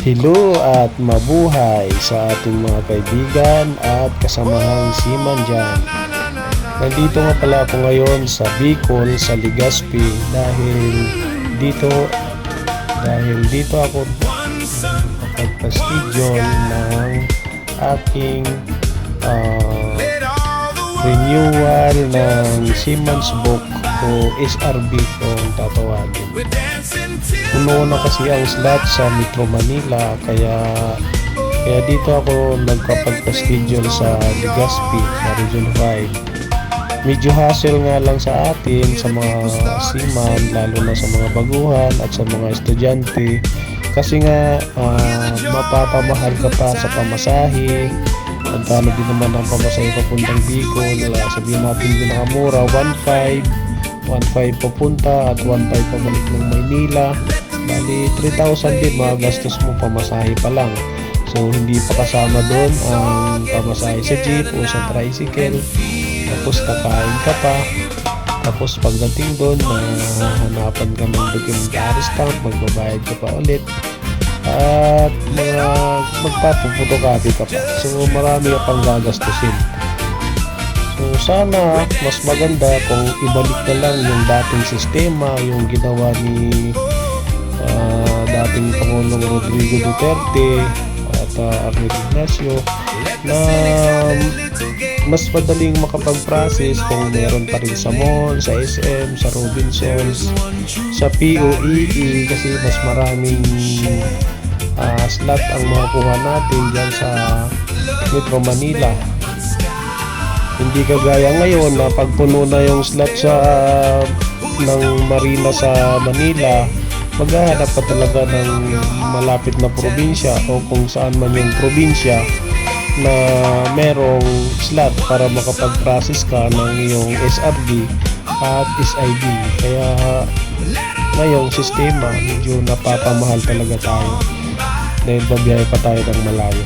Hello at mabuhay sa ating mga kaibigan at kasamahang seaman dyan. Nandito nga pala ako ngayon sa Bicol, sa Legazpi dahil dito ako kapag-schedule ng aking renewal ng Seaman's Book o SRB kung tatawagin. Puno na kasi ang slot sa Metro Manila, kaya dito ako nagkapag-schedule sa Legazpi, sa Region 5. Medyo hassle nga lang sa atin, sa mga seaman, lalo na sa mga baguhan at sa mga estudyante, kasi nga mapapamahal ka pa sa pamasahe. Ang talo din naman ang pamasahe papuntang Bicol, sabihin natin pinakamura 1.5 papunta at 1.5 pabalik ng Maynila. Bali 3,000 din magagastos mo pamasahe pa lang. So hindi pa kasama doon ang pamasahe sa jeep o sa tricycle. Tapos kakain ka pa. Tapos pagdating doon, hanapan ka ng documentary stamp, magbabayad ka pa ulit. At magpapupotocopy ka pa. So marami ka pang gagastusin. So sana mas maganda kung ibalik na lang yung dating sistema, yung ginawa ni dating Pangulong Rodrigo Duterte at Arnel Ignacio, na mas madaling makapag-process kung meron pa rin sa mall, sa SM, sa Robinsons, sa POEE, kasi mas maraming slot ang makukuha natin dyan sa Metro Manila. Hindi kagaya ngayon na pagpuno na yung slot ng marina sa Manila, maghahanap pa talaga ng malapit na probinsya o kung saan man yung probinsya na merong slot para makapag-process ka ng iyong SRB at SIB. Kaya ngayong sistema medyo napapamahal talaga tayo dahil babiyahe pa tayo ng malayo.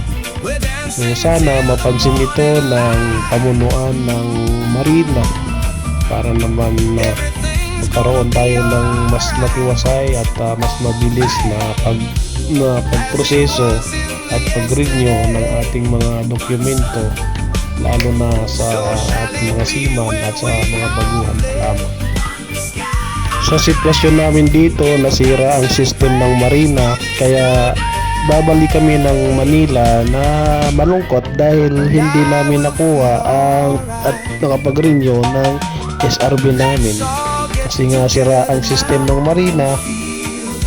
So sana mapansin ito ng pamunuan ng marina para naman magkaroon tayo ng mas matiwasay at mas mabilis na pagproseso at pag-renew ng ating mga dokumento, lalo na sa ating mga seaman at sa mga baguhan lamang. Sa sitwasyon namin dito, nasira ang system ng marina, kaya babalik kami ng Manila na malungkot dahil hindi namin nakuha at nakapag-renew ng SRB namin, kasi nga sira ang system ng marina.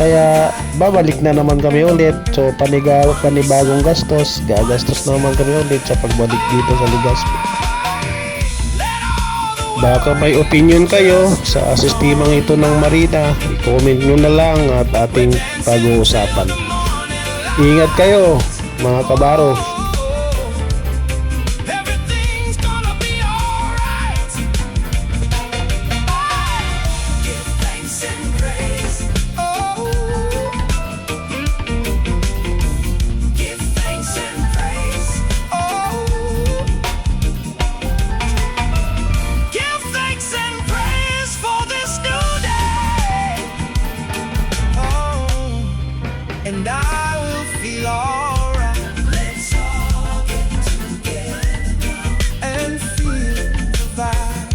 Kaya babalik na naman kami ulit. So panibagong gastos, gagastos naman kami ulit sa pagbalik dito sa Legazpi. Baka may opinion kayo sa sistemang ito ng marina, i-comment nyo na lang at ating pag-uusapan. Ingat kayo mga kabaro.